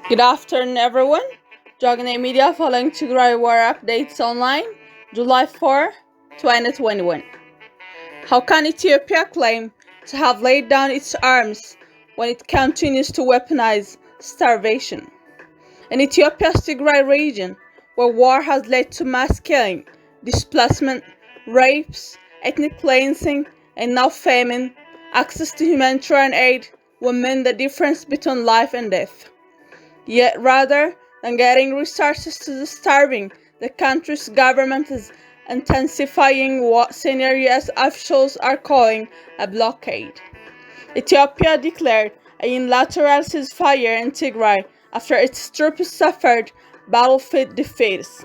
Good afternoon, everyone. Jogane Media following Tigray War updates online, July 4, 2021. How can Ethiopia claim to have laid down its arms when it continues to weaponize starvation? In Ethiopia's Tigray region, where war has led to mass killing, displacement, rapes, ethnic cleansing, and now famine, access to humanitarian aid will mean the difference between life and death. Yet rather than getting resources to the starving, the country's government is intensifying what senior US officials are calling a blockade. Ethiopia declared a unilateral ceasefire in Tigray after its troops suffered battlefield defeats.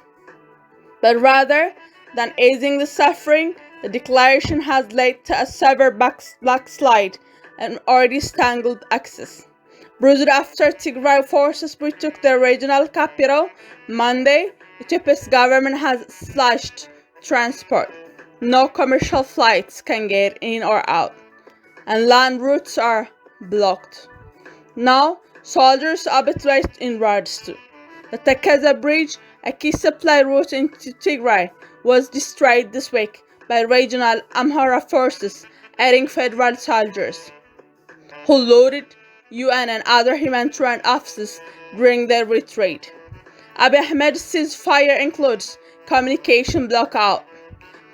But rather than easing the suffering, the declaration has led to a severe backslide and already tangled access. Bruised after Tigray forces retook the regional capital Monday, Ethiopia's government has slashed transport. No commercial flights can get in or out, and land routes are blocked. Now, soldiers arbitrate in roads too. The Tekeza Bridge, a key supply route into Tigray, was destroyed this week by regional Amhara forces, adding federal soldiers, who loaded UN and other humanitarian officers during their retreat. Abiy Ahmed's ceasefire includes communication blackout,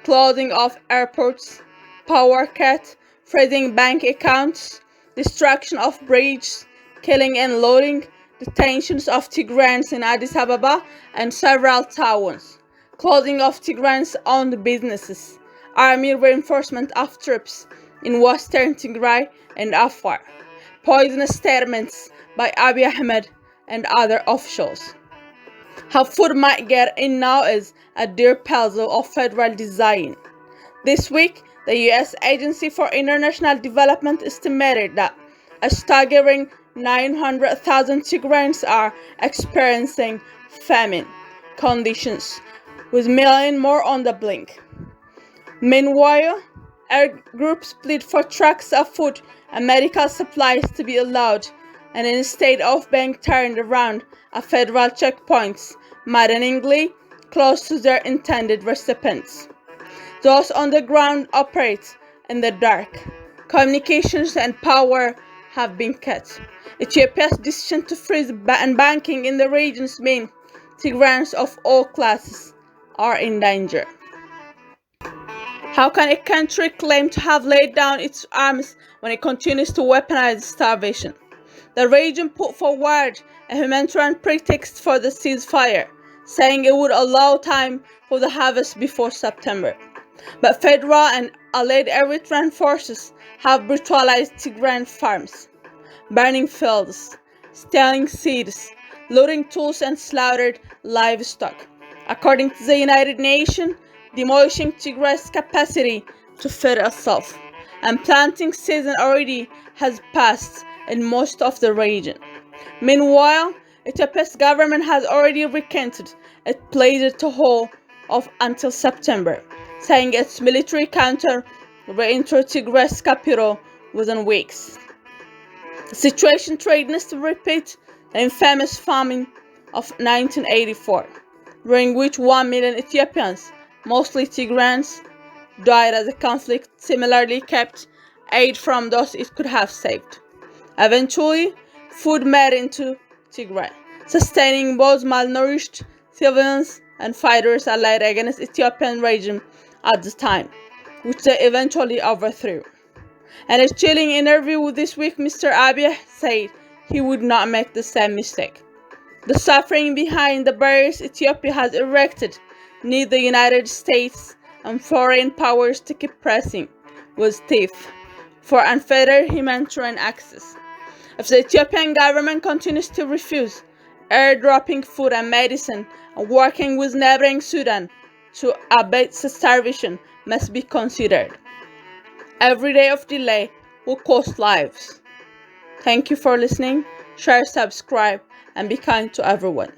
closing of airports, power cut, freezing bank accounts, destruction of bridges, killing and loading, detentions of Tigrayans in Addis Ababa and several towns, closing of Tigrayans owned businesses, army reinforcement of troops in western Tigray and Afar, poisonous statements by Abiy Ahmed and other officials. How food might get in now is a dear puzzle of federal design. This week, the U.S. Agency for International Development estimated that a staggering 900,000 Tigrayans are experiencing famine conditions, with millions more on the blink. Meanwhile, air groups plead for trucks of food and medical supplies to be allowed, and instead of being turned around at federal checkpoints, maddeningly close to their intended recipients. Those on the ground operate in the dark. Communications and power have been cut. Ethiopia's decision to freeze banking in the regions means Tigrayans of all classes are in danger. How can a country claim to have laid down its arms when it continues to weaponize starvation? The region put forward a humanitarian pretext for the ceasefire, saying it would allow time for the harvest before September. But federal and allied Eritrean forces have brutalized Tigrayan farms, burning fields, stealing seeds, looting tools and slaughtered livestock. According to the United Nations, demolishing Tigray's capacity to feed itself, and planting season already has passed in most of the region. Meanwhile, Ethiopia's government has already recanted its pledge to hold off until September, saying its military counter will enter Tigray's capital within weeks. The situation threatens to repeat the infamous famine of 1984, during which 1 million Ethiopians, mostly Tigrayans, died as the conflict similarly kept aid from those it could have saved. Eventually, food made into Tigray, sustaining both malnourished civilians and fighters allied against Ethiopian regime at the time, which they eventually overthrew. In a chilling interview this week, Mr. Abiy said he would not make the same mistake. The suffering behind the barriers Ethiopia has erected need the United States and foreign powers to keep pressing with teeth for unfettered humanitarian access. If the Ethiopian government continues to refuse airdropping food and medicine and working with neighboring Sudan to abate starvation must be considered. Every day of delay will cost lives. Thank you for listening. Share, subscribe, and be kind to everyone.